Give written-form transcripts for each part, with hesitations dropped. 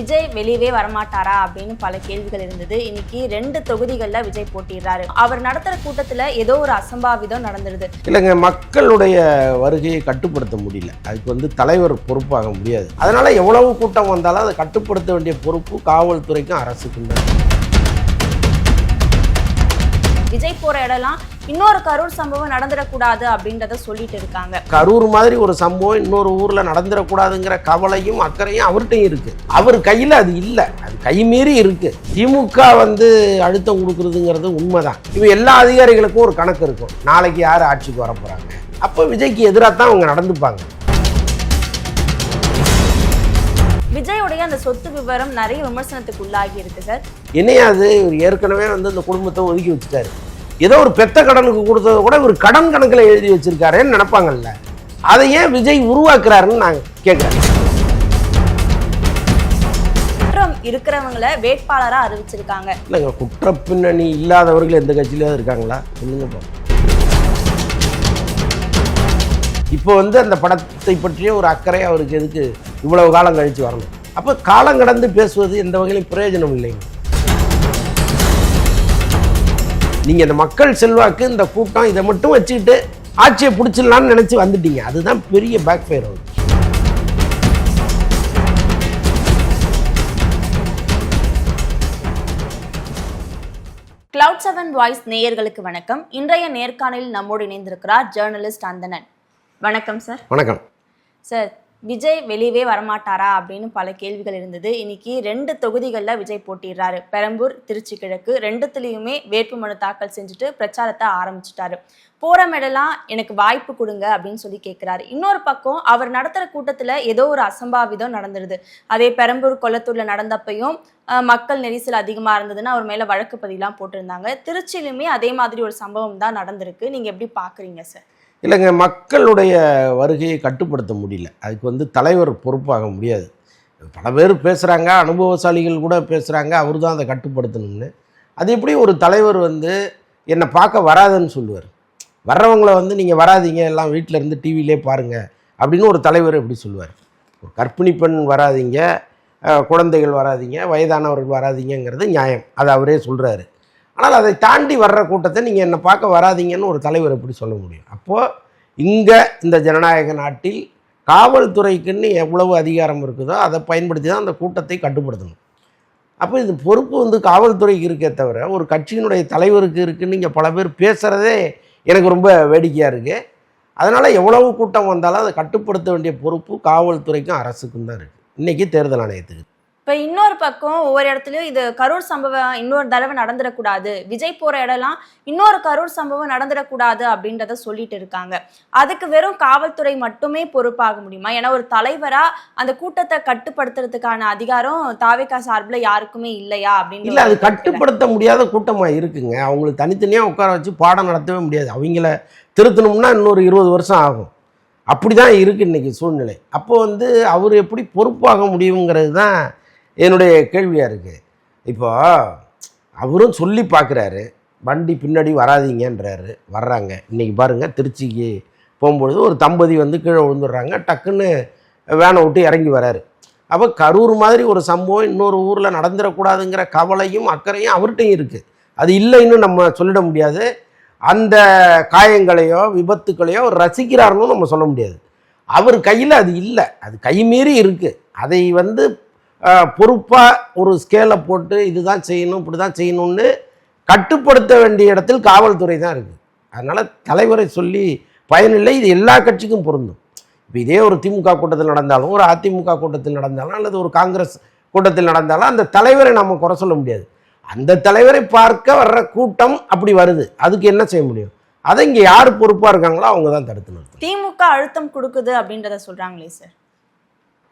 விஜய் வெளியவே வரமாட்டாரா அப்படின்னு பல கேள்விகள் இருந்தது. இன்னைக்கு 2 தொகுதிகளில் விஜய் போட்டிடுறாரு. அவர் நடத்துற கூட்டத்தில் ஏதோ ஒரு அசம்பாவிதம் நடந்துருது. இல்லைங்க, மக்களுடைய வருகையை கட்டுப்படுத்த முடியல. அதுக்கு தலைவர் பொறுப்பாக முடியாது. அதனால எவ்வளவு கூட்டம் வந்தாலும் அதை கட்டுப்படுத்த வேண்டிய பொறுப்பு காவல்துறைக்கும் அரசுக்கும் தான். விஜய் போற இடம்லாம் இன்னொரு கரூர் சம்பவம் நடந்துடக்கூடாது அப்படின்றத சொல்லிட்டு இருக்காங்க. கரூர் மாதிரி ஒரு சம்பவம் இன்னொரு ஊர்ல நடந்துடக்கூடாதுங்கிற கவலையும் அக்கறையும் அவர்கிட்டையும் இருக்கு. அவர் கையில அது இல்லை, அது கை மீறி இருக்கு. திமுக அழுத்தம் கொடுக்கறதுங்கிறது உண்மைதான். இவ எல்லா அதிகாரிகளுக்கும் ஒரு கணக்கு இருக்கும். நாளைக்கு யார் ஆட்சிக்கு வர போறாங்க, அப்போ விஜய்க்கு எதிராக தான் அவங்க நடந்துப்பாங்க. விஜயோடைய அந்த சொத்து விவரம் நிறைய விமர்சனத்துக்கு உள்ளாகி இருக்கு சார். என்னையாது இவர் ஏற்கனவே அந்த குடும்பத்தை ஒதுக்கி வச்சுட்டாரு. ஏதோ ஒரு பெத்த கடனுக்கு கொடுத்ததை கூட இவர் கடன் கணக்கில் எழுதி வச்சிருக்காருன்னு நினைப்பாங்கல்ல. அதை ஏன் விஜய் உருவாக்குறாருன்னு நான் கேட்குறேன். குற்றம் இருக்கிறவங்களை வேட்பாளரா அறிவிச்சிருக்காங்க. இல்லைங்க, குற்ற பின்னணி இல்லாதவர்கள் எந்த கட்சியிலாவது இருக்காங்களா சொல்லுங்க. இப்போ அந்த படத்தை பற்றிய ஒரு அக்கறை அவருக்கு எதுக்கு இவ்வளவு காலம் கழித்து வரணும்? அப்போ காலம் கடந்து பேசுவது எந்த வகையிலும் பிரயோஜனம் இல்லைங்க. நீங்கள் இந்த மக்கள் செல்வாக்கு, இந்த கூட்டம், இதை மட்டும் வச்சுக்கிட்டு ஆட்சியை பிடிச்சிடலான்னு நினச்சி வந்துட்டீங்க. அதுதான் பெரிய பேக் ஃபயர் ஆகுது. Cloud7 வாய்ஸ் நேயர்களுக்கு வணக்கம். இன்றைய நேர்காணலில் நம்மோடு இணைந்திருக்கிறார் ஜேர்னலிஸ்ட் அந்தணன். வணக்கம் சார். வணக்கம் சார். விஜய் வெளியவே வரமாட்டாரா அப்படின்னு பல கேள்விகள் இருந்தது. இன்னைக்கு 2 தொகுதிகளில் விஜய் போட்டிடுறாரு. பெரம்பூர், திருச்சி கிழக்கு 2த்துலேயுமே வேட்புமனு தாக்கல் செஞ்சுட்டு பிரச்சாரத்தை ஆரம்பிச்சுட்டாரு. போகிற மேடெல்லாம் எனக்கு வாய்ப்பு கொடுங்க அப்படின்னு சொல்லி கேட்குறாரு. இன்னொரு பக்கம் அவர் நடத்துகிற கூட்டத்தில் ஏதோ ஒரு அசம்பாவிதம் நடந்துருது. அதே பெரம்பூர் கொளத்தூரில் நடந்தப்பையும் மக்கள் நெரிசல் அதிகமாக இருந்ததுன்னு அவர் மேலே வழக்கு பதிலாம் போட்டிருந்தாங்க. திருச்சியிலுமே அதே மாதிரி ஒரு சம்பவம் தான் நடந்திருக்கு. நீங்கள் எப்படி பார்க்குறீங்க சார்? இல்லைங்க, மக்களுடைய வருகையை கட்டுப்படுத்த முடியல. அதுக்கு தலைவர் பொறுப்பாக முடியாது. பல பேர் பேசுகிறாங்க, அனுபவசாலிகள் கூட பேசுகிறாங்க, அவர் தான் அதை கட்டுப்படுத்தணும்னு. அது எப்படி ஒரு தலைவர் என்னை பார்க்க வராதுன்னு சொல்லுவார்? வர்றவங்களை நீங்கள் வராதிங்க, எல்லாம் வீட்டில் இருந்து டிவிலே பாருங்கள் அப்படின்னு ஒரு தலைவர் எப்படி சொல்லுவார்? ஒரு கர்ப்பிணி பெண் வராதிங்க, குழந்தைகள் வராதிங்க, வயதானவர்கள் வராதிங்கிறது நியாயம், அதை அவரே சொல்கிறாரு. ஆனால் அதை தாண்டி வர்ற கூட்டத்தை நீங்கள் என்னை பார்க்க வராதிங்கன்னு ஒரு தலைவர் எப்படி சொல்ல முடியும்? அப்போது இங்கே இந்த ஜனநாயக நாட்டில் காவல்துறைக்குன்னு எவ்வளவு அதிகாரம் இருக்குதோ அதை பயன்படுத்தி தான் அந்த கூட்டத்தை கட்டுப்படுத்தணும். அப்போ இது பொறுப்பு காவல்துறைக்கு இருக்கே தவிர ஒரு கட்சியினுடைய தலைவருக்கு இருக்குன்னு இங்கே பல பேர் பேசுகிறதே எனக்கு ரொம்ப வேடிக்கையாக இருக்குது. அதனால் எவ்வளவு கூட்டம் வந்தாலும் அதை கட்டுப்படுத்த வேண்டிய பொறுப்பு காவல்துறைக்கும் அரசுக்கும் தான் இருக்குது, இன்றைக்கி தேர்தல் ஆணையத்துக்கு. இப்போ இன்னொரு பக்கம் ஒவ்வொரு இடத்துலையும் இது கரூர் சம்பவம் இன்னொரு தடவை நடந்துடக்கூடாது, விஜய் போகிற இடம்லாம் இன்னொரு கரூர் சம்பவம் நடந்துடக்கூடாது அப்படின்றத சொல்லிட்டு இருக்காங்க. அதுக்கு வெறும் காவல்துறை மட்டுமே பொறுப்பாக முடியுமா? ஏன்னா ஒரு தலைவராக அந்த கூட்டத்தை கட்டுப்படுத்துறதுக்கான அதிகாரம் தாவேகா சார்பில் யாருக்குமே இல்லையா அப்படின்னு? இல்லை, அது கட்டுப்படுத்த முடியாத கூட்டமாக இருக்குங்க. அவங்களுக்கு தனித்தனியாக உட்கார வச்சு பாடம் நடத்தவே முடியாது. அவங்கள திருத்தணும்னா இன்னொரு 20 வருஷம் ஆகும். அப்படி தான் இருக்குது இன்றைக்கி சூழ்நிலை. அப்போது அவர் எப்படி பொறுப்பாக முடியுங்கிறது தான் என்னுடைய கேள்வியாக இருக்குது. இப்போ அவரும் சொல்லி பார்க்குறாரு, வண்டி பின்னாடி வராதிங்கன்றாரு, வர்றாங்க. இன்றைக்கி பாருங்கள், திருச்சிக்கு போகும்பொழுது ஒரு தம்பதி கீழே விழுந்துடுறாங்க, டக்குன்னு வேனை விட்டு இறங்கி வராரு. அப்போ கரூர் மாதிரி ஒரு சம்பவம் இன்னொரு ஊரில் நடந்துடக்கூடாதுங்கிற கவலையும் அக்கறையும் அவர்கிட்டையும் இருக்குது. அது இல்லைன்னு நம்ம சொல்லிட முடியாது. அந்த காயங்களையோ விபத்துக்களையோ அவர் ரசிக்கிறாருன்னு நம்ம சொல்ல முடியாது. அவர் கையில் அது இல்லை, அது கை மீறி இருக்குது. அதை பொறுப்பாக ஒரு ஸ்கேலை போட்டு இதுதான் செய்யணும், இப்படி தான் செய்யணும்னு கட்டுப்படுத்த வேண்டிய இடத்தில் காவல்துறை தான் இருக்குது. அதனால் தலைவரை சொல்லி பயனில்லை. இது எல்லா கட்சிக்கும் பொருந்தும். இப்போ இதே ஒரு திமுக கூட்டத்தில் நடந்தாலும், ஒரு அதிமுக கூட்டத்தில் நடந்தாலும், அல்லது ஒரு காங்கிரஸ் கூட்டத்தில் நடந்தாலும் அந்த தலைவரை நம்ம குறை சொல்ல முடியாது. அந்த தலைவரை பார்க்க வர்ற கூட்டம் அப்படி வருது, அதுக்கு என்ன செய்ய முடியும்? அதை இங்கே யார் பொறுப்பாக இருக்காங்களோ அவங்க தான் தடுத்து நிறுத்தணும். திமுக அழுத்தம் கொடுக்குது அப்படின்றத சொல்கிறாங்களே சார்.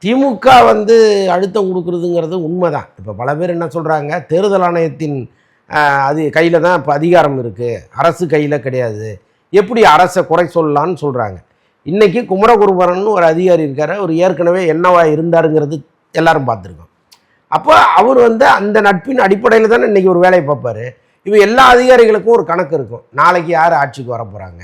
திமுக அழுத்தம் கொடுக்குறதுங்கிறது உண்மைதான். இப்போ பல பேர் என்ன சொல்கிறாங்க, தேர்தல் ஆணையத்தின் அது கையில் தான் இப்போ அதிகாரம் இருக்குது, அரசு கையில் கிடையாது, எப்படி அரசை குறை சொல்லலான்னு சொல்கிறாங்க. இன்றைக்கி குமரகுருபரன் ஒரு அதிகாரி இருக்கார், அவர் ஏற்கனவே என்னவா இருந்தாருங்கிறது எல்லாரும் பார்த்துருக்கோம். அப்போ அவர் அந்த நட்பின் அடிப்படையில் தானே இன்றைக்கி ஒரு வேலையை பார்ப்பார். இப்போ எல்லா அதிகாரிகளுக்கும் ஒரு கணக்கு இருக்கும், நாளைக்கு யார் ஆட்சிக்கு வர போகிறாங்க,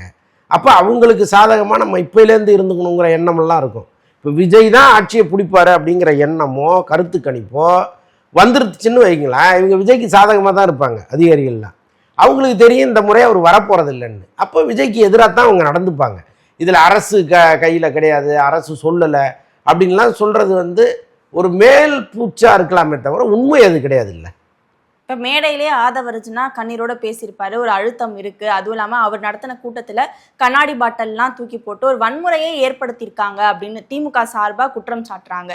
அப்போ அவங்களுக்கு சாதகமாக நம்ம இப்போலேருந்து இருந்துக்கணுங்கிற எண்ணமெல்லாம் இருக்கும். இப்போ விஜய் தான் ஆட்சியை பிடிப்பாரு அப்படிங்கிற எண்ணமோ கருத்து கணிப்போ வந்துருச்சுன்னு வைங்களேன், இவங்க விஜய்க்கு சாதகமாக தான் இருப்பாங்க அதிகாரிகள்லாம். அவங்களுக்கு தெரியும் இந்த முறை அவர் வரப்போகிறது இல்லைன்னு. அப்போ விஜய்க்கு எதிராக தான் அவங்க நடந்துப்பாங்க. இதில் அரசு கையில் கிடையாது, அரசு சொல்லலை அப்படின்லாம் சொல்கிறது வந்து ஒரு மேல் பூச்சா இருக்கலாமே தவிர உண்மை அது கிடையாது. இல்லை, இப்போ மேடையிலே ஆதவர்ஜுனா கண்ணீரோட பேசியிருப்பாரு, ஒரு அழுத்தம் இருக்கு. அதுவும் இல்லாமல் அவர் நடத்தின கூட்டத்தில் கண்ணாடி பாட்டல்லாம் தூக்கி போட்டு ஒரு வன்முறையை ஏற்படுத்தியிருக்காங்க அப்படின்னு திமுக சார்பாக குற்றம் சாட்டுறாங்க.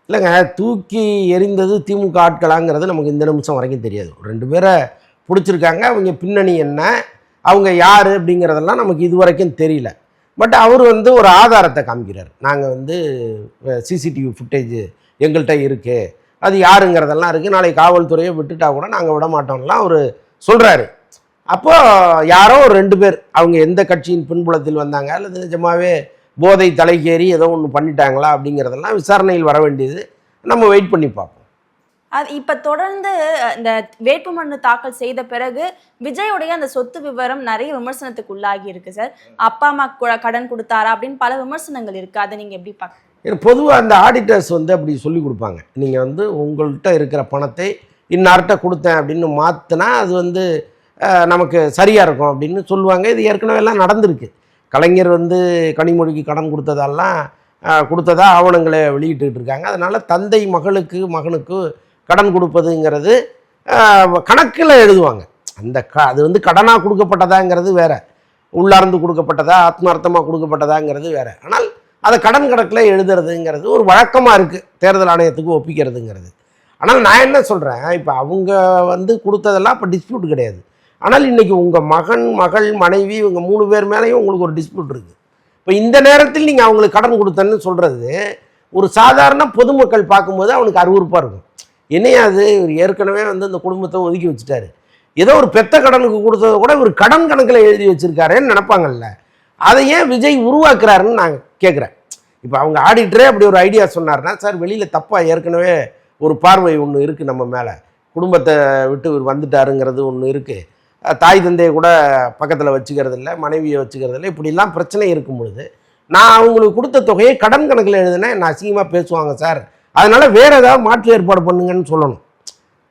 இல்லைங்க, தூக்கி எறிந்தது திமுக ஆட்களாங்கிறது நமக்கு இந்த நிமிஷம் வரைக்கும் தெரியாது. ஒரு 2 பேரை பிடிச்சிருக்காங்க, அவங்க பின்னணி என்ன, அவங்க யார் அப்படிங்கிறதெல்லாம் நமக்கு இது வரைக்கும் தெரியல. பட் அவர் வந்து ஒரு ஆதாரத்தை காமிக்கிறார். நாங்கள் வந்து சிசிடிவி ஃபுட்டேஜ் எங்கள்கிட்ட இருக்குது, அது யாருங்கிறதெல்லாம் இருக்குது, நாளைக்கு காவல்துறையை விட்டுட்டா கூட நாங்கள் விட மாட்டோம்லாம் அவர் சொல்கிறாரு. அப்போது யாரோ ஒரு 2 பேர் அவங்க எந்த கட்சியின் பின்புலத்தில் வந்தாங்க அல்லது நிஜமாவே போதை தலைக்கேறி ஏதோ ஒன்று பண்ணிட்டாங்களா அப்படிங்கிறதெல்லாம் விசாரணையில் வர வேண்டியது. நம்ம வெயிட் பண்ணி பார்ப்போம். அது இப்போ தொடர்ந்து இந்த வேட்புமனு தாக்கல் செய்த பிறகு விஜயோடைய அந்த சொத்து விவரம் நிறைய விமர்சனத்துக்கு உள்ளாகி இருக்கு சார். அப்பா அம்மா கடன் கொடுத்தாரா அப்படின்னு பல விமர்சனங்கள் இருக்கு. அதை நீங்கள் எப்படி பார்க்க? பொதுவாக அந்த ஆடிட்டர்ஸ் வந்து அப்படி சொல்லி கொடுப்பாங்க. நீங்கள் வந்து உங்கள்கிட்ட இருக்கிற பணத்தை இன்னார்கிட்ட கொடுத்தேன் அப்படின்னு மாற்றினா அது வந்து நமக்கு சரியாக இருக்கும் அப்படின்னு சொல்லுவாங்க. இது ஏற்கனவே எல்லாம் நடந்திருக்கு. கலைஞர் வந்து கனிமொழிக்கு கடன் கொடுத்ததா ஆவணங்களை வெளியிட்டு இருக்காங்க. அதனால் தந்தை மகனுக்கு கடன் கொடுப்பதுங்கிறது கணக்கில் எழுதுவாங்க. அது வந்து கடனாக கொடுக்கப்பட்டதாங்கிறது வேற, உள்ளார்ந்து கொடுக்கப்பட்டதா ஆத்மார்த்தமாக கொடுக்கப்பட்டதாங்கிறது வேற. ஆனால் அதை கடன் கணக்கில் எழுதுறதுங்கிறது ஒரு வழக்கமாக இருக்குது தேர்தல் ஆணையத்துக்கு ஒப்பிக்கிறதுங்கிறது. ஆனால் நான் என்ன சொல்கிறேன், இப்போ அவங்க வந்து கொடுத்ததெல்லாம் இப்போ டிஸ்பியூட் கிடையாது. ஆனால் இன்றைக்கி உங்கள் மகள் மனைவி இவங்க 3 பேர் மேலேயும் உங்களுக்கு ஒரு டிஸ்பியூட் இருக்குது. இப்போ இந்த நேரத்தில் நீங்கள் அவங்களுக்கு கடன் கொடுத்தேன்னு சொல்கிறது ஒரு சாதாரண பொதுமக்கள் பார்க்கும்போது அவனுக்கு அருவருப்பாக இருக்கும். என்னையாது இவர் ஏற்கனவே வந்து இந்த குடும்பத்தை ஒதுக்கி வச்சுட்டாரு, ஏதோ ஒரு பெத்த கடனுக்கு கொடுத்ததை கூட இவர் கடன் கணக்கில் எழுதி வச்சுருக்காருன்னு நினைப்பாங்கல்ல. அதை ஏன் விஜய் உருவாக்குறாருன்னு நான் கேட்குறேன். இப்போ அவங்க ஆடிட்டரே அப்படி ஒரு ஐடியா சொன்னார்னா, சார் வெளியில் தப்பாக ஏற்கனவே ஒரு பார்வை ஒன்று இருக்குது, நம்ம மேலே குடும்பத்தை விட்டு இவர் வந்துட்டாருங்கிறது ஒன்று இருக்குது, தாய் தந்தையை கூட பக்கத்தில் வச்சுக்கிறது இல்லை, மனைவியை வச்சுக்கிறது இல்லை, இப்படிலாம் பிரச்சனை இருக்கும் பொழுது நான் அவங்களுக்கு கொடுத்த தொகையை கடன் கணக்கில் எழுதுனா என்ன அசிங்கமாக பேசுவாங்க சார், அதனால் வேறு ஏதாவது மாற்று ஏற்பாடு பண்ணுங்கன்னு சொல்லணும்.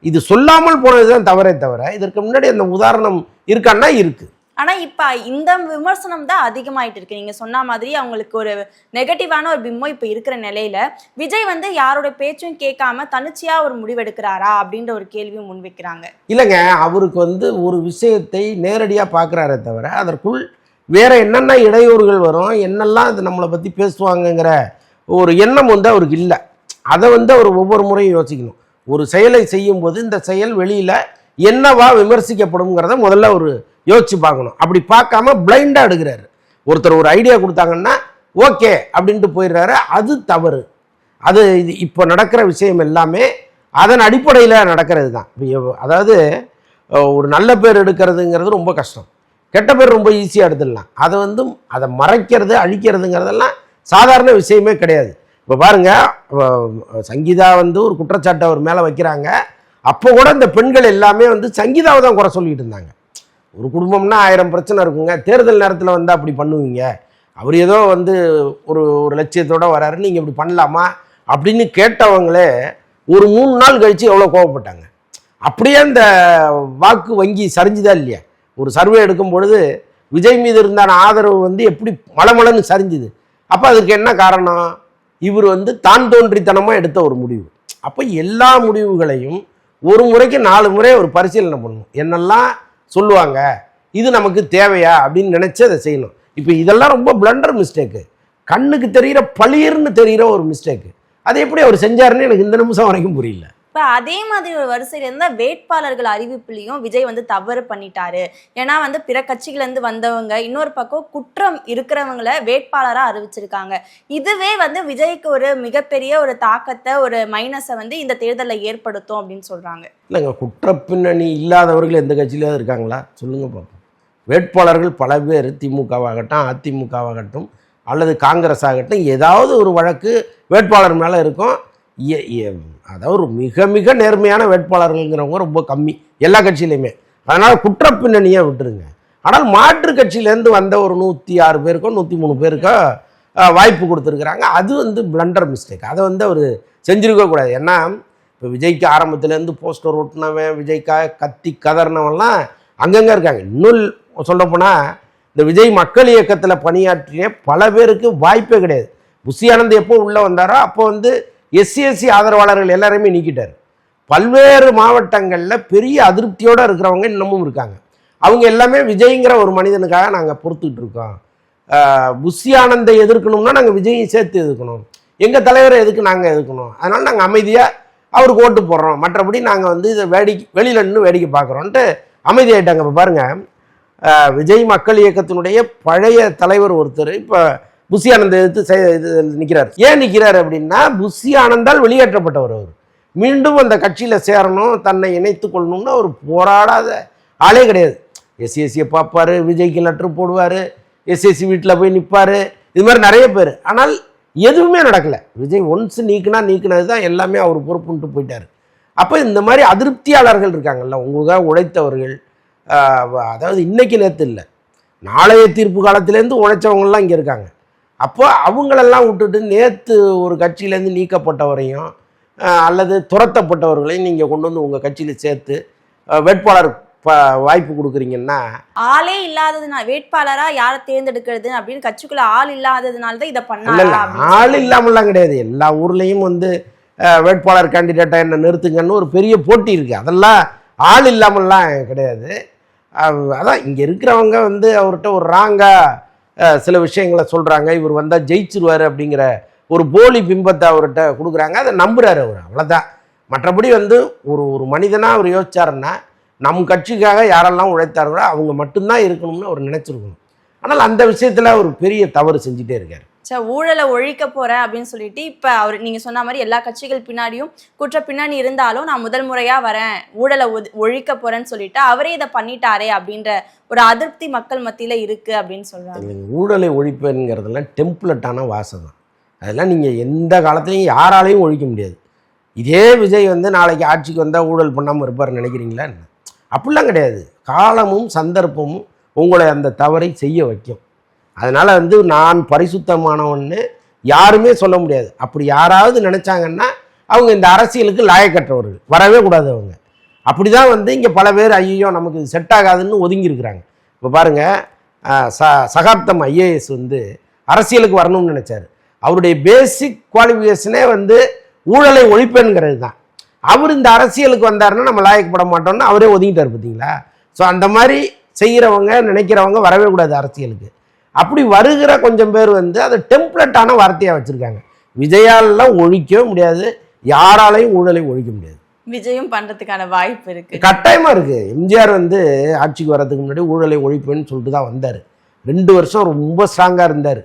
இது சொல்லாமல் போனது தான் தவறே தவிர இதற்கு முன்னாடி அந்த உதாரணம் இருக்கான்னா இருக்குது. ஆனால் இப்போ இந்த விமர்சனம் தான் அதிகமாயிட்டு இருக்கு. நீங்கள் சொன்ன மாதிரி அவங்களுக்கு ஒரு நெகட்டிவான ஒரு பிம்பம் இப்போ இருக்கிற நிலையில விஜய் வந்து யாரோட பேச்சும் கேட்காம தனிச்சையாக ஒரு முடிவெடுக்கிறாரா அப்படின்ற ஒரு கேள்வியும் முன்வைக்கிறாங்க. இல்லைங்க, அவருக்கு வந்து ஒரு விஷயத்தை நேரடியாக பார்க்குறாரே தவிர அதற்குள் வேற என்னென்ன இடையூறுகள் வரும், என்னெல்லாம் அது நம்மளை பற்றி பேசுவாங்கங்கிற ஒரு எண்ணம் வந்து அவருக்கு இல்லை. அதை வந்து அவர் ஒவ்வொரு முறையும் யோசிக்கணும். ஒரு செயலை செய்யும்போது இந்த செயல் வெளியில் என்னவா விமர்சிக்கப்படும்ங்கிறத முதல்ல ஒரு யோசிச்சு பார்க்கணும். அப்படி பார்க்காம பிளைண்டாக எடுக்கிறாரு. ஒருத்தர் ஒரு ஐடியா கொடுத்தாங்கன்னா ஓகே அப்படின்ட்டு போயிடுறாரு. அது தவறு. அது இது இப்போ நடக்கிற விஷயம் எல்லாமே அதன் அடிப்படையில் நடக்கிறது தான். அதாவது ஒரு நல்ல பேர் எடுக்கிறதுங்கிறது ரொம்ப கஷ்டம், கெட்ட பேர் ரொம்ப ஈஸியாக எடுத்துடலாம். அதை மறைக்கிறது அழிக்கிறதுங்கிறதெல்லாம் சாதாரண விஷயமே கிடையாது. இப்போ பாருங்கள், சங்கீதா வந்து ஒரு குற்றச்சாட்டை அவர் மேலே வைக்கிறாங்க. அப்போ கூட இந்த பெண்கள் எல்லாமே வந்து சங்கீதாவை தான் குறை சொல்லிட்டு இருந்தாங்க. ஒரு குடும்பம்னா 1000 பிரச்சனை இருக்குங்க, தேர்தல் நேரத்தில் வந்து அப்படி பண்ணுவீங்க, அவர் ஏதோ வந்து ஒரு லட்சியத்தோடு வராரு, நீங்கள் இப்படி பண்ணலாமா அப்படின்னு கேட்டவங்களே ஒரு 3 நாள் கழித்து எவ்வளோ கோவப்பட்டாங்க. அப்படியே அந்த வாக்கு வங்கி சரிஞ்சுதா இல்லையா? ஒரு சர்வே எடுக்கும் பொழுது விஜய் மீது இருந்தான ஆதரவு வந்து எப்படி மலமலன்னு சரிஞ்சுது. அப்போ அதுக்கு என்ன காரணம்? இவர் வந்து தான் தோன்றித்தனமாக எடுத்த ஒரு முடிவு. அப்போ எல்லா முடிவுகளையும் ஒரு முறைக்கு 4 முறை ஒரு பரிசீலனை பண்ணணும். என்னெல்லாம் சொல்லுவாங்க, இது நமக்கு தேவையா அப்படின்னு நினச்சி அதை செய்யணும். இப்போ இதெல்லாம் ரொம்ப பிளண்டர் மிஸ்டேக்கு, கண்ணுக்கு தெரிகிற பளிர்னு தெரிகிற ஒரு மிஸ்டேக்கு. அதை எப்படி அவர் செஞ்சாருன்னு எனக்கு இந்த நிமிஷம் வரைக்கும் புரியல. இப்போ அதே மாதிரி ஒரு வரிசையில் இருந்தால் வேட்பாளர்கள் அறிவிப்புலையும் விஜய் வந்து தவறு பண்ணிட்டாரு. ஏன்னா வந்து பிற கட்சிகள்லேருந்து வந்தவங்க இன்னொரு பக்கம் குற்றம் இருக்கிறவங்கள வேட்பாளராக அறிவிச்சிருக்காங்க. இதுவே வந்து விஜய்க்கு ஒரு மிகப்பெரிய ஒரு தாக்கத்தை, ஒரு மைனஸை வந்து இந்த தேர்தலில் ஏற்படுத்தும் அப்படின்னு சொல்கிறாங்க. இல்லைங்க, குற்ற பின்னணி இல்லாதவர்கள் எந்த கட்சியிலாவது இருக்காங்களா சொல்லுங்க பார்ப்போம். வேட்பாளர்கள் பல பேர் திமுகவாகட்டும் அதிமுகவாகட்டும் அல்லது காங்கிரஸ் ஆகட்டும் ஏதாவது ஒரு வழக்கு வேட்பாளர் மேலே இருக்கும். அதாவது மிக மிக நேர்மையான வேட்பாளர்கள்ங்கிறவங்க ரொம்ப கம்மி எல்லா கட்சியிலையுமே. அதனால் குற்ற பின்னணியை விட்டுருங்க. ஆனால் மாற்று கட்சியிலேருந்து வந்த ஒரு 106 பேருக்கோ 103 பேருக்கோ வாய்ப்பு கொடுத்துருக்குறாங்க. அது வந்து பிளண்டர் மிஸ்டேக். அதை வந்து அவர் செஞ்சுருக்க கூடாது. ஏன்னா இப்போ விஜய்க்கு ஆரம்பத்துலேருந்து போஸ்டர் ஒட்டினவன், விஜய்க்காக கத்தி கதறினவன்லாம் அங்கங்கே இருக்காங்க. இன்னும் சொல்லப்போனால் இந்த விஜய் மக்கள் இயக்கத்தில் பணியாற்றிய பல பேருக்கு வாய்ப்பே கிடையாது. புஷி ஆனந்த் எப்போ உள்ளே வந்தாரோ அப்போ வந்து எஸ்சி ஆதரவாளர்கள் எல்லாருமே நீக்கிட்டார். பல்வேறு மாவட்டங்களில் பெரிய அதிருப்தியோடு இருக்கிறவங்க இன்னமும் இருக்காங்க. அவங்க எல்லாமே விஜய்ங்கிற ஒரு மனிதனுக்காக நாங்கள் பொறுத்துக்கிட்டு இருக்கோம். புஷி ஆனந்தை எதிர்க்கணும்னா நாங்கள் விஜயை சேர்த்து எதிர்க்கணும், எங்கள் தலைவரை எதுக்கு நாங்கள் எதிர்க்கணும், அதனால் நாங்கள் அமைதியாக அவருக்கு ஓட்டு போடுறோம், மற்றபடி நாங்கள் வந்து இதை வெளியில் நின்று வேடிக்கை பார்க்குறோன்ட்டு அமைதியாயிட்டாங்க. இப்போ பாருங்கள், விஜய் மக்கள் இயக்கத்தினுடைய பழைய தலைவர் ஒருத்தர் இப்போ புஷி ஆனந்தை எதிர்த்து நிற்கிறார். ஏன் நிற்கிறார் அப்படின்னா, புஷி ஆனந்தால் வெளியேற்றப்பட்டவர். அவர் மீண்டும் அந்த கட்சியில் சேரணும், தன்னை இணைத்து கொள்ளணும்னு அவர் போராடாத ஆளே கிடையாது. எஸ்சியை பார்ப்பார், விஜய்க்கு லெட்ரு போடுவார், எஸ்எஸ்சி வீட்டில் போய் நிற்பார், இது மாதிரி நிறைய பேர். ஆனால் எதுவுமே நடக்கலை. விஜய் ஒன்ஸ் நீக்கினது தான் எல்லாமே அவர் பொறுப்புன்ட்டு போயிட்டார். அப்போ இந்த மாதிரி அதிருப்தியாளர்கள் இருக்காங்கல்ல, உங்களுக்காக உழைத்தவர்கள், அதாவது இன்னைக்கு நேற்று இல்லை, நாளைய தீர்ப்பு காலத்திலேருந்து உழைச்சவங்களாம் இங்கே இருக்காங்க. அப்போ அவங்களெல்லாம் விட்டுட்டு நேற்று ஒரு கட்சியிலேருந்து நீக்கப்பட்டவரையும் அல்லது துரத்தப்பட்டவர்களையும் நீங்கள் கொண்டு வந்து உங்கள் கட்சியில் சேர்த்து வேட்பாளர் வாய்ப்பு கொடுக்குறீங்கன்னா, ஆளே இல்லாததுனால வேட்பாளரா யாரை தேர்ந்தெடுக்கிறது அப்படின்னு கட்சிக்குள்ள ஆள் இல்லாததுனால தான் இதை பண்ணல. ஆள் இல்லாமல்லாம் கிடையாது. எல்லா ஊர்லேயும் வந்து வேட்பாளர் கேண்டிடேட்டை என்ன நிறுத்துங்கன்னு ஒரு பெரிய போட்டி இருக்குது. அதெல்லாம் ஆள் இல்லாமல்லாம் கிடையாது. அதான் இங்கே இருக்கிறவங்க வந்து அவர்கிட்ட ஒரு ராங்காக சில விஷயங்களை சொல்கிறாங்க. இவர் வந்தால் ஜெயிச்சிருவார் அப்படிங்கிற ஒரு போலி பிம்பத்தை அவர்கிட்ட கொடுக்குறாங்க. அதை நம்புகிறாரு அவர், அவ்வளோதான். மற்றபடி வந்து ஒரு மனிதனாக அவர் யோசிச்சாருன்னா, நம் கட்சிக்காக யாரெல்லாம் உழைத்தார்களோ அவங்க மட்டும்தான் இருக்கணும்னு அவர் நினைச்சிருக்கணும். ஆனால் அந்த விஷயத்தில் ஒரு பெரிய தவறு செஞ்சுட்டே இருக்கார். சார், ஊழலை ஒழிக்க போறேன் அப்படின்னு சொல்லிட்டு இப்போ அவர் நீங்க சொன்ன மாதிரி எல்லா கட்சிகள் பின்னாடியும் குற்ற பின்னணி இருந்தாலும் நான் முதல் முறையா வரேன், ஊழலை ஒழிக்க போறேன்னு சொல்லிட்டு அவரே இதை பண்ணிட்டாரே அப்படின்ற ஒரு அதிருப்தி மக்கள் மத்தியில இருக்கு அப்படின்னு சொல்றாங்க. ஊழலை ஒழிப்புங்கிறதுலாம் டெம்ப்ளட்டான வாசகம். அதெல்லாம் நீங்கள் எந்த காலத்துலையும் யாராலையும் ஒழிக்க முடியாது. இதே விஜய் வந்து நாளைக்கு ஆட்சிக்கு வந்தால் ஊழல் பண்ணாமல் இருப்பார் நினைக்கிறீங்களா? அப்படிலாம் கிடையாது. காலமும் சந்தர்ப்பமும் உங்களை அந்த தவறை செய்ய வைக்கும். அதனால் வந்து நான் பரிசுத்தமானவன்னு யாருமே சொல்ல முடியாது. அப்படி யாராவது நினச்சாங்கன்னா அவங்க இந்த அரசியலுக்கு லாயக்கற்றவர்கள், வரவே கூடாது அவங்க. அப்படி தான் வந்து இங்கே பல பேர் ஐயோ நமக்கு இது செட் ஆகாதுன்னு ஒதுங்கியிருக்கிறாங்க. இப்போ பாருங்கள், சகாப்தம் ஐஏஎஸ் வந்து அரசியலுக்கு வரணும்னு நினச்சார். அவருடைய பேசிக் குவாலிஃபிகேஷனே வந்து ஊழலை ஒழிப்பேன்கிறது தான். அவர் இந்த அரசியலுக்கு வந்தாருன்னா நம்ம லாயக்கப்பட மாட்டோம்னு அவரே ஒதுங்கிட்டார், பார்த்தீங்களா? ஸோ அந்த மாதிரி செய்கிறவங்க நினைக்கிறவங்க வரவே கூடாது அரசியலுக்கு. அப்படி வருகிற கொஞ்சம் பேர் வந்து அதை டெம்ப்ளட்டான வார்த்தையாக வச்சுருக்காங்க. விஜயாலெல்லாம் ஒழிக்கவே முடியாது, யாராலையும் ஊழலை ஒழிக்க முடியாது. விஜயும் பண்ணுறதுக்கான வாய்ப்பு இருக்குது, கட்டாயமாக இருக்குது. எம்ஜிஆர் வந்து ஆட்சிக்கு வர்றதுக்கு முன்னாடி ஊழலை ஒழிப்புன்னு சொல்லிட்டு தான் வந்தார். 2 வருஷம் ரொம்ப ஸ்ட்ராங்காக இருந்தார்.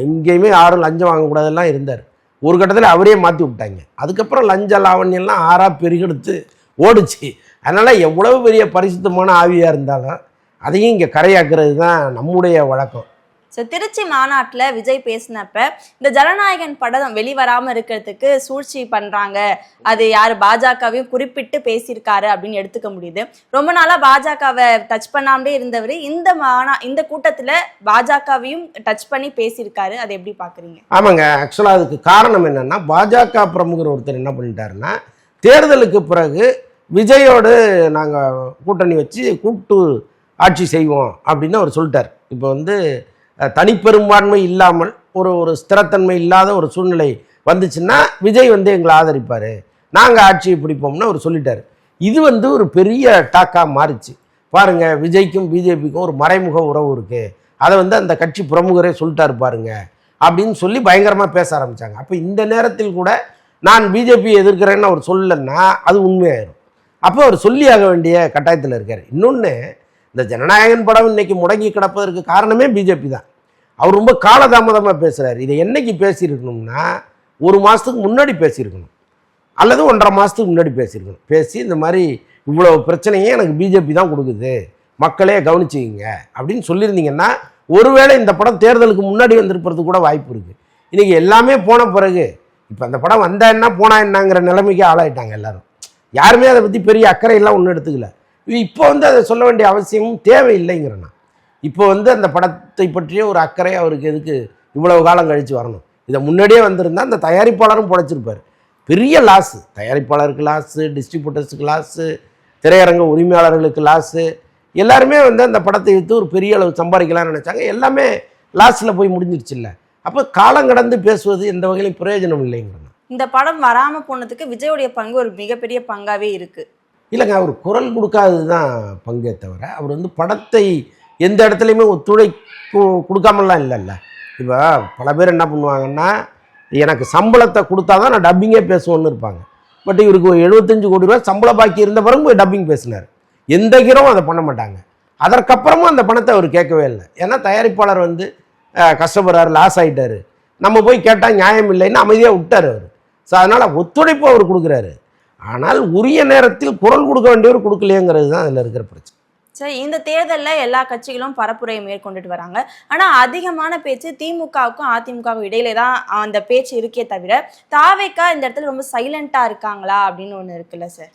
எங்கேயுமே யாரும் லஞ்சம் வாங்கக்கூடாதெல்லாம் இருந்தார். ஒரு கட்டத்தில் அவரே மாற்றி விட்டாங்க. அதுக்கப்புறம் லஞ்ச லாவண்யெல்லாம் ஆறாக பெருகெடுத்து ஓடிச்சு. அதனால் எவ்வளவு பெரிய பரிசுத்தமான ஆவியாக இருந்தாலும் அதையும் இங்கே கரையாக்குறது தான் நம்முடைய வழக்கம். ஸோ திருச்சி மாநாட்டில் விஜய் பேசினப்ப இந்த ஜனநாயகன் படம் வெளிவராமல் இருக்கிறதுக்கு சூழ்ச்சி பண்ணுறாங்க, அது யார் பாஜகவையும் குறிப்பிட்டு பேசியிருக்காரு அப்படின்னு எடுத்துக்க முடியுது. ரொம்ப நாளாக பாஜகவை டச் பண்ணாமலே இருந்தவர் இந்த கூட்டத்தில் பாஜகவையும் டச் பண்ணி பேசியிருக்காரு. அதை எப்படி பார்க்குறீங்க? ஆமாங்க, ஆக்சுவலாக அதுக்கு காரணம் என்னென்னா, பாஜக பிரமுகர் ஒருத்தர் என்ன பண்ணிட்டாருன்னா, தேர்தலுக்கு பிறகு விஜயோடு நாங்கள் கூட்டணி வச்சு கூட்டு ஆட்சி செய்வோம் அப்படின்னு அவர் சொல்லிட்டார். இப்போ வந்து தனிப்பெரும்பான்மை இல்லாமல் ஒரு ஸ்திரத்தன்மை இல்லாத ஒரு சூழ்நிலை வந்துச்சுன்னா விஜய் வந்து எங்களை ஆதரிப்பார், நாங்கள் ஆட்சியை பிடிப்போம்னு அவர் சொல்லிட்டார். இது வந்து ஒரு பெரிய டாக்காக மாறிச்சு. பாருங்கள், விஜய்க்கும் பிஜேபிக்கும் ஒரு மறைமுக உறவு இருக்குது, அதை வந்து அந்த கட்சி பிரமுகரே சொல்லிட்டாரு பாருங்க அப்படின்னு சொல்லி பயங்கரமாக பேச ஆரம்பித்தாங்க. அப்போ இந்த நேரத்தில் கூட நான் பிஜேபி எதிர்க்கிறேன்னு அவர் சொல்லலைன்னா அது உண்மையாயிரும். அப்போ அவர் சொல்லியாக வேண்டிய கட்டாயத்தில் இருக்கார். இன்னொன்று, இந்த ஜனநாயகன் படம் இன்னைக்கு முடங்கி கிடப்பதற்கு காரணமே பிஜேபி தான். அவர் ரொம்ப காலதாமதமாக பேசுகிறார். இதை என்னைக்கு பேசியிருக்கணும்னா 1 மாதத்துக்கு முன்னாடி பேசியிருக்கணும், அல்லது 1.5 மாதத்துக்கு முன்னாடி பேசியிருக்கணும். பேசி இந்த மாதிரி இவ்வளோ பிரச்சனையே எனக்கு பிஜேபி தான் கொடுக்குது, மக்களே கவனிச்சிங்க அப்படின்னு சொல்லியிருந்தீங்கன்னா ஒருவேளை இந்த படம் தேர்தலுக்கு முன்னாடி வந்திருப்பது கூட வாய்ப்பு இருக்குது. இன்றைக்கி எல்லாமே போன பிறகு இப்போ அந்த படம் வந்தா என்ன போனா என்னங்கிற நிலைமைக்கு ஆளாயிட்டாங்க எல்லாரும். யாருமே அதை பற்றி பெரிய அக்கறையெல்லாம் ஒன்றும் எடுத்துக்கல. இப்போ வந்து அதை சொல்ல வேண்டிய அவசியமும் தேவையில்லைங்கிறேன்னா. இப்போ வந்து அந்த படத்தை பற்றிய ஒரு அக்கறை அவருக்கு எதுக்கு இவ்வளவு காலம் கழித்து வரணும். இதை முன்னாடியே வந்திருந்தால் அந்த தயாரிப்பாளரும் பொழைச்சிருப்பார். பெரிய லாஸு, தயாரிப்பாளருக்கு லாஸு, டிஸ்ட்ரிபியூட்டர்ஸுக்கு லாஸு, திரையரங்க உரிமையாளர்களுக்கு லாஸு. எல்லாருமே வந்து அந்த படத்தை விற்று ஒரு பெரிய அளவு சம்பாதிக்கலாம்னு நினச்சாங்க. எல்லாமே லாஸில் போய் முடிஞ்சிருச்சு இல்லை. அப்போ காலம் கடந்து பேசுவது எந்த வகையிலும் பிரயோஜனம் இல்லைங்கிறது. இந்த படம் வராமல் போனதுக்கு விஜயோடைய பங்கு ஒரு மிகப்பெரிய பங்காகவே இருக்குது. இல்லைங்க, அவர் குரல் கொடுக்காதது தான் பங்கே தவிர அவர் வந்து படத்தை எந்த இடத்துலையுமே கொடுக்காமலாம் இல்லைல்ல. இப்போ பல பேர் என்ன பண்ணுவாங்கன்னா, எனக்கு சம்பளத்தை கொடுத்தா தான் நான் டப்பிங்கே பேசுவோன்னு இருப்பாங்க. பட் இவருக்கு ஒரு 75 கோடி ரூபா சம்பளம் பாக்கி இருந்த பிறகு போய் டப்பிங் பேசினார். எந்த ஹீரோவும் அதை பண்ண மாட்டாங்க. அதற்கப்புறமும் அந்த பணத்தை அவர் கேட்கவே இல்லை. ஏன்னா தயாரிப்பாளர் வந்து கஷ்டப்படுறாரு, லாஸ் ஆகிட்டார், நம்ம போய் கேட்டால் நியாயம் இல்லைன்னு அமைதியாக விட்டார் அவர். ஸோ அதனால் ஒத்துழைப்பு அவர் கொடுக்குறாரு. ஆனால் உரிய நேரத்தில் குரல் கொடுக்க வேண்டியவர் கொடுக்கலையேங்கிறது தான் அதில் இருக்கிற பிரச்சனை. சரி, இந்த தேர்தலில் எல்லா கட்சிகளும் பரப்புரையை மேற்கொண்டுட்டு வராங்க. ஆனால் அதிகமான பேச்சு திமுகவுக்கும் அதிமுகவுக்கும் இடையிலே தான் அந்த பேச்சு இருக்கே தவிர தாவேக்கா இந்த இடத்துல ரொம்ப சைலண்ட்டாக இருக்காங்களா அப்படின்னு ஒன்று இருக்குல்ல சார்?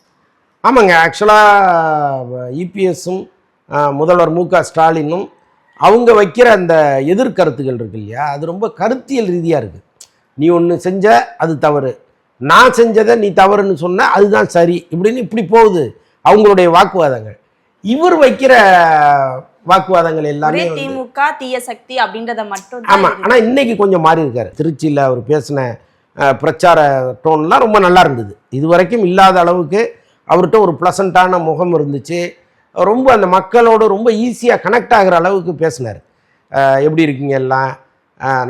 ஆமாங்க, ஆக்சுவலாக இபிஎஸும் முதல்வர் மு.க. ஸ்டாலினும் அவங்க வைக்கிற அந்த எதிர்கருத்துகள் இருக்கு இல்லையா, அது ரொம்ப கருத்தியல் ரீதியாக இருக்குது. நீ ஒன்று செஞ்ச அது தவறு, நான் செஞ்சதை நீ தவறுன்னு சொன்ன அதுதான் சரி, இப்படி போகுது அவங்களுடைய வாக்குவாதங்கள். இவர் வைக்கிற வாக்குவாதங்கள் எல்லாமே திமுக தீய சக்தி அப்படின்றத மட்டும். ஆமாம், ஆனால் இன்னைக்கு கொஞ்சம் மாறி இருக்காரு. திருச்சியில் அவர் பேசின பிரச்சார டோன்லாம் ரொம்ப நல்லா இருந்தது. இது வரைக்கும் இல்லாத அளவுக்கு அவர்கிட்ட ஒரு ப்ளசண்ட்டான முகம் இருந்துச்சு. ரொம்ப அந்த மக்களோடு ரொம்ப ஈஸியாக கனெக்ட் ஆகிற அளவுக்கு பேசினார். எப்படி இருக்கீங்க எல்லாம்,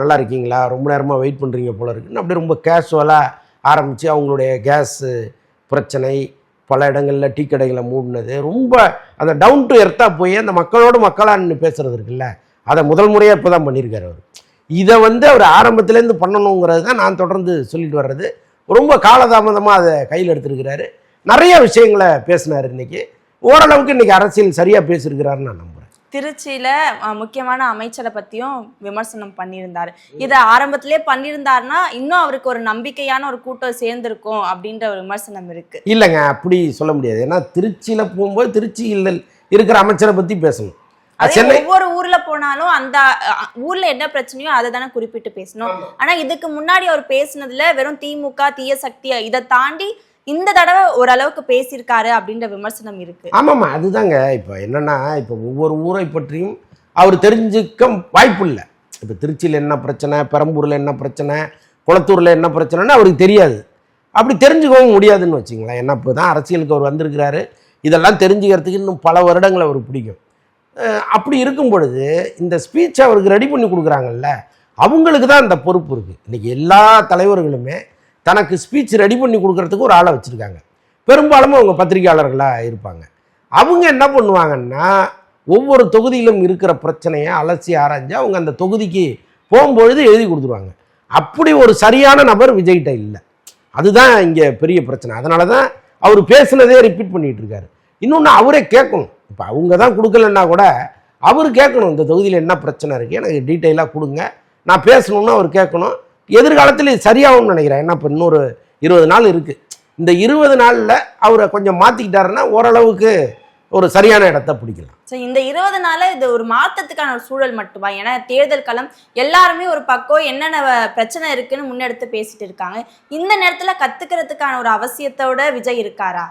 நல்லா இருக்கீங்களா, ரொம்ப நேரமாக வெயிட் பண்ணுறீங்க போல இருக்குன்னு அப்படி ரொம்ப கேஷுவலாக ஆரம்பித்து அவங்களுடைய கேஸு பிரச்சனை, பல இடங்களில் டீ கடைகளை மூடினது, ரொம்ப அந்த டவுன் டு எர்த்தாக போய் அந்த மக்களோடு மக்களாக நின்று பேசுகிறது இருக்குல்ல, அதை முதல் முறையாக இப்போ தான் பண்ணியிருக்காரு அவர். இதை வந்து அவர் ஆரம்பத்துலேருந்து பண்ணணுங்கிறது தான் நான் தொடர்ந்து சொல்லிட்டு வர்றது. ரொம்ப காலதாமதமாக அதை கையில் எடுத்துருக்கிறாரு. நிறைய விஷயங்களை பேசினார். இன்றைக்கி ஓரளவுக்கு இன்றைக்கி அரசியல் சரியாக பேசியிருக்கிறாருன்னு நான் நம்புகிறேன். திருச்சியில் முக்கியமான அமைச்சரை பற்றியும் விமர்சனம் பண்ணியிருந்தார். இதை ஆரம்பத்திலே பண்ணியிருந்தாருன்னா இன்னும் அவருக்கு ஒரு நம்பிக்கையான ஒரு கூட்டம் சேர்ந்திருக்கும் அப்படின்ற ஒரு விமர்சனம் இருக்குது. இல்லைங்க, அப்படி சொல்ல முடியாது. ஏன்னா திருச்சியில் போகும்போது திருச்சியில் இருக்கிற அமைச்சரை பற்றி பேசணும். ஒவ்வொரு ஊர்ல போனாலும் அந்த ஊர்ல என்ன பிரச்சனையோ அதை தானே குறிப்பிட்டு பேசணும். ஆனா இதுக்கு முன்னாடி அவர் பேசினதுல வெறும் திமுக தீய சக்தி, இதை தாண்டி இந்த தடவை ஓரளவுக்கு பேசியிருக்காரு அப்படின்ற விமர்சனம் இருக்கு. ஆமாம்மா, அதுதாங்க. இப்போ என்னன்னா, இப்போ ஒவ்வொரு ஊரை பற்றியும் அவர் தெரிஞ்சுக்க வாய்ப்பு இல்லை. இப்போ திருச்சியில் என்ன பிரச்சனை, பெரம்பூரில் என்ன பிரச்சனை, குளத்தூரில் என்ன பிரச்சனைன்னு அவருக்கு தெரியாது. அப்படி தெரிஞ்சுக்கவும் முடியாதுன்னு வச்சுங்களேன். ஏன்னா இப்போ தான் அரசியலுக்கு அவர் வந்திருக்கிறாரு. இதெல்லாம் தெரிஞ்சுக்கிறதுக்கு இன்னும் பல வருடங்கள் அவருக்கு பிடிக்கும். அப்படி இருக்கும் பொழுது இந்த ஸ்பீச் அவருக்கு ரெடி பண்ணி கொடுக்குறாங்கல்ல, அவங்களுக்கு தான் இந்த பொறுப்பு இருக்குது. இன்றைக்கி எல்லா தலைவர்களுமே தனக்கு ஸ்பீச் ரெடி பண்ணி கொடுக்கறதுக்கு ஒரு ஆளை வச்சுருக்காங்க. பெரும்பாலும் அவங்க பத்திரிகையாளர்களாக இருப்பாங்க. அவங்க என்ன பண்ணுவாங்கன்னா, ஒவ்வொரு தொகுதியிலும் இருக்கிற பிரச்சனையை அலசி ஆராய்ஞ்சு அவங்க அந்த தொகுதிக்கு போகும்பொழுது எழுதி கொடுத்துருவாங்க. அப்படி ஒரு சரியான நபர் விஜய்கிட்ட இல்லை. அதுதான் இங்கே பெரிய பிரச்சனை. அதனால தான் அவர் பேசுனதே ரிப்பீட் பண்ணிகிட்டு இருக்காரு. இன்னொன்று அவரே கேட்கணும். இப்போ அவங்க தான் கொடுக்கலன்னா கூட அவர் கேட்கணும், இந்த தொகுதியில் என்ன பிரச்சனை இருக்குது, எனக்கு டீட்டெயிலாக கொடுங்க, நான் பேசணும்னு அவர் கேட்கணும். எதிர்காலத்தில் இது சரியாகும்னு நினைக்கிறேன். ஏன்னா இப்போ இன்னொரு 20 நாள் இருக்குது. இந்த 20 நாளில் அவரை கொஞ்சம் மாற்றிக்கிட்டாருன்னா ஓரளவுக்கு ஒரு சரியான இடத்த பிடிக்கலாம். ஸோ இந்த 20 நாளில் இது ஒரு மாற்றத்துக்கான ஒரு சூழல் மட்டுமா? ஏன்னா தேர்தல் களம் எல்லாருமே ஒரு பக்கம் என்னென்ன பிரச்சனை இருக்குன்னு முன்னெடுத்து பேசிட்டு இருக்காங்க. இந்த நேரத்தில் கற்றுக்கிறதுக்கான ஒரு அவசியத்தோட விஜய் இருக்காரா?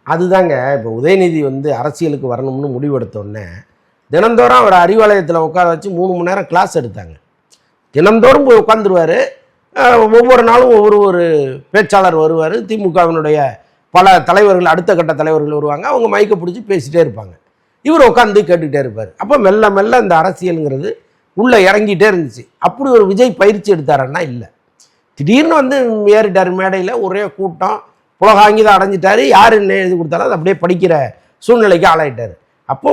அதுதாங்க. இப்போ உதயநிதி வந்து அரசியலுக்கு வரணும்னு முடிவெடுத்தோடனே தினந்தோறும் அவர் அறிவாலயத்தில் உட்கார வச்சு 3 மணி நேரம் கிளாஸ் எடுத்தாங்க. தினந்தோறும் போய் உட்காந்துருவார். ஒவ்வொரு நாளும் ஒவ்வொரு பேச்சாளர் வருவார். திமுகவினுடைய பல தலைவர்கள், அடுத்த கட்ட தலைவர்கள் வருவாங்க. அவங்க மைக்கை பிடிச்சி பேசிகிட்டே இருப்பாங்க. இவர் உட்காந்து கேட்டுக்கிட்டே இருப்பார். அப்போ மெல்ல மெல்ல இந்த அரசியலுங்கிறது உள்ளே இறங்கிட்டே இருந்துச்சு. அப்படி ஒரு விஜய் பயிற்சி எடுத்தாருன்னா இல்லை. திடீர்னு வந்து ஏறிட்டார் மேடையில், ஒரே கூட்டம், புலகாங்கி தான் அடைஞ்சிட்டாரு. யார் என்ன எழுதி கொடுத்தாலும் அது அப்படியே படிக்கிற சூழ்நிலைக்கு ஆளாயிட்டார். அப்போ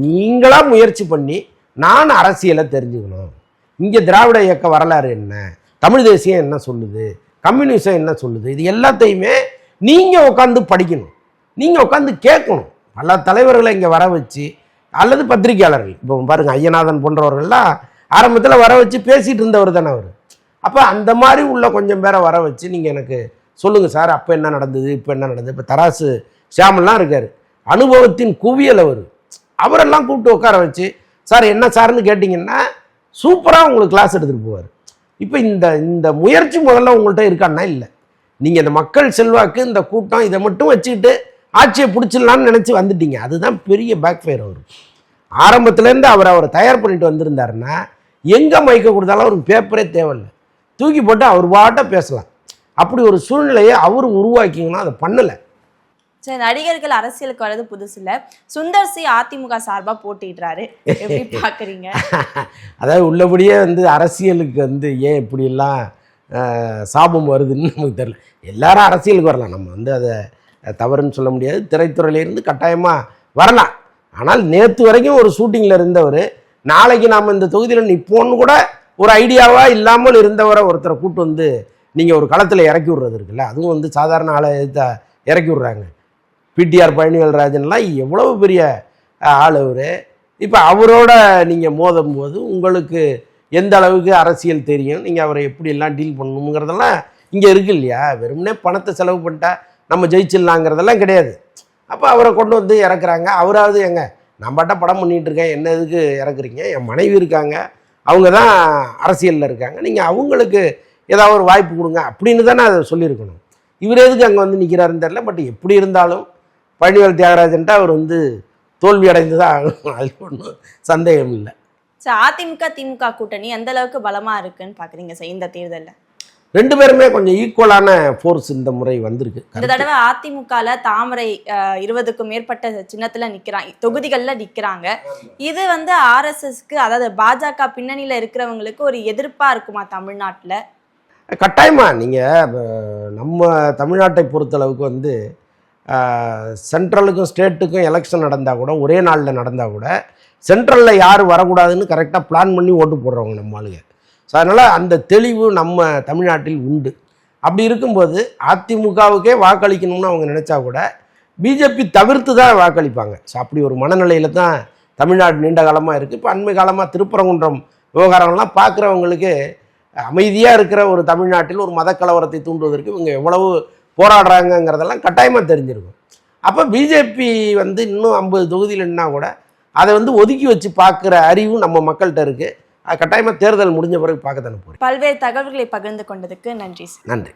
நீங்களாக முயற்சி பண்ணி நான் அரசியலை தெரிஞ்சுக்கணும், இங்கே திராவிட இயக்க வரலாறு என்ன, தமிழ் தேசியம் என்ன சொல்லுது, கம்யூனிசம் என்ன சொல்லுது, இது எல்லாத்தையுமே நீங்கள் உட்காந்து படிக்கணும், நீங்கள் உட்காந்து கேட்கணும். பல தலைவர்களை இங்கே வர வச்சு, அல்லது பத்திரிகையாளர்கள், இப்போ பாருங்கள் ஐயநாதன் போன்றவர்கள்லாம் ஆரம்பத்தில் வர வச்சு பேசிகிட்டு இருந்தவர் தானே அவர். அப்போ அந்த மாதிரி உள்ள கொஞ்சம் பேரை வர வச்சு நீங்கள் எனக்கு சொல்லுங்கள் சார், அப்போ என்ன நடந்தது, இப்போ என்ன நடந்தது. இப்போ தராசு ஷியாமெல்லாம் இருக்கார், அனுபவத்தின் குவியல் அவரெல்லாம் கூப்பிட்டு உட்கார வச்சு, சார் என்ன சார்னு கேட்டிங்கன்னா சூப்பராக உங்களுக்கு கிளாஸ் எடுத்துகிட்டு போவார். இப்போ இந்த முயற்சி முதல்ல உங்கள்கிட்ட இருக்கான்னா இல்லை. நீங்கள் இந்த மக்கள் செல்வாக்கு, இந்த கூட்டம், இதை மட்டும் வச்சுக்கிட்டு ஆட்சியை பிடிச்சிடலான்னு நினச்சி வந்துட்டீங்க. அதுதான் பெரிய பேக் ஃபயர். அவர் ஆரம்பத்துலேருந்து அவரை தயார் பண்ணிட்டு வந்திருந்தாருன்னா எங்கே மைக்க கொடுத்தாலும் அவருக்கு பேப்பரே தேவையில்லை, தூக்கி போட்டு அவர் பாட்ட பேசலாம். அப்படி ஒரு சூழ்நிலையை அவர் உருவாக்கிங்கன்னா அதை பண்ணலை. சரி, நடிகர்கள் அரசியலுக்கு வர்றது புதுசு இல்லை. சுந்தர் சி அதிமுக சார்பாக போட்டிடுறாரு, எப்படி பார்க்குறீங்க? அதாவது உள்ளபடியே அரசியலுக்கு ஏன் இப்படியெல்லாம் சாபம் வருதுன்னு நமக்கு தெரியல. எல்லாரும் அரசியலுக்கு வரலாம், நம்ம அதை தவறுன்னு சொல்ல முடியாது. திரைத்துறையிலேருந்து கட்டாயமாக வரலாம். ஆனால் நேற்று வரைக்கும் ஒரு ஷூட்டிங்கில் இருந்தவர் நாளைக்கு நாம் இந்த தொகுதியில் நிற்போன்னு கூட ஒரு ஐடியாவாக இல்லாமல் இருந்தவரை ஒருத்தரை கூட்டு நீங்கள் ஒரு களத்தில் இறக்கி விட்றது இருக்குல்ல, அதுவும் சாதாரண ஆளை இறக்கி விட்றாங்க. பிடிஆர் பழனிவேல்ராஜன்லாம் எவ்வளவு பெரிய ஆள் அவர். இப்போ அவரோட நீங்கள் மோதும் போது உங்களுக்கு எந்த அளவுக்கு அரசியல் தெரியும், நீங்கள் அவரை எப்படியெல்லாம் டீல் பண்ணணுங்கிறதெல்லாம் இங்கே இருக்கு இல்லையா. வெறுமனே பணத்தை செலவு பண்ணிட்டா நம்ம ஜெயிச்சிடலாங்கிறதெல்லாம் கிடையாது. அப்போ அவரை கொண்டு இறக்குறாங்க. அவராவது நான் பாட்ட படம் பண்ணிகிட்டு இருக்கேன், என்ன எதுக்கு இறக்குறீங்க, என் மனைவி இருக்காங்க, அவங்க தான் அரசியலில் இருக்காங்க, நீங்கள் அவங்களுக்கு ஏதாவது ஒரு வாய்ப்பு கொடுங்க அப்படின்னு தானே அதை சொல்லியிருக்கணும். இவர் எதுக்கு அங்கே நிற்கிறாருன்னு தெரியல. பட் எப்படி இருந்தாலும் பழனிவேல் தியாகராஜன்ட்டு அவர் தோல்வி அடைந்து தான் ஆகணும், அது ஒன்றும் சந்தேகம் இல்லை. சார், அதிமுக திமுக கூட்டணி எந்த அளவுக்கு பலமாக இருக்குன்னு பார்க்குறீங்க சார் இந்த தேர்தலில்? ரெண்டு பேருமே கொஞ்சம் ஈக்குவலான ஃபோர்ஸ் இந்த முறை வந்திருக்கு. இந்த தடவை அதிமுகவில் தாமரை 20க்கும் மேற்பட்ட சின்னத்தில் நிற்கிறாங்க, தொகுதிகளில் நிற்கிறாங்க. இது ஆர்எஸ்எஸ்க்கு, அதாவது பாஜக பின்னணியில் இருக்கிறவங்களுக்கு ஒரு எதிர்ப்பாக இருக்குமா தமிழ்நாட்டில்? கட்டாயமாக நீங்கள் நம்ம தமிழ்நாட்டை பொறுத்தளவுக்கு சென்ட்ரலுக்கும் ஸ்டேட்டுக்கும் எலெக்ஷன் நடந்தால் கூட, ஒரே நாளில் நடந்தால் கூட சென்ட்ரலில் யார் வரக்கூடாதுன்னு கரெக்டாக பிளான் பண்ணி ஓட்டு போடுறவங்க நம்ம ஆளுங்க. ஸோ அதனால் அந்த தெளிவு நம்ம தமிழ்நாட்டில் உண்டு. அப்படி இருக்கும்போது அதிமுகவுக்கே வாக்களிக்கணும்னு அவங்க நினச்சா கூட பிஜேபி தவிர்த்து தான் வாக்களிப்பாங்க. ஸோ அப்படி ஒரு மனநிலையில் தான் தமிழ்நாடு நீண்ட காலமாக இருக்குது. இப்போ அண்மை காலமாக திருப்பரங்குன்றம் விவகாரங்கள்லாம் பார்க்குறவங்களுக்கு அமைதியாக இருக்கிற ஒரு தமிழ்நாட்டில் ஒரு மத கலவரத்தை தூண்டுவதற்கு இவங்க எவ்வளவு போராடுறாங்கங்கிறதெல்லாம் கட்டாயமாக தெரிஞ்சிருக்கும். அப்போ பிஜேபி இன்னும் 50 தொகுதியில்னா கூட அதை ஒதுக்கி வச்சு பார்க்குற அறிவு நம்ம மக்கள்கிட்ட இருக்குது. கட்டாயமாக தேர்தல் முடிஞ்ச பிறகு பார்க்க தானே போகிறேன். பல்வேறு தகவல்களை பகிர்ந்து கொண்டதுக்கு நன்றி. நன்றி.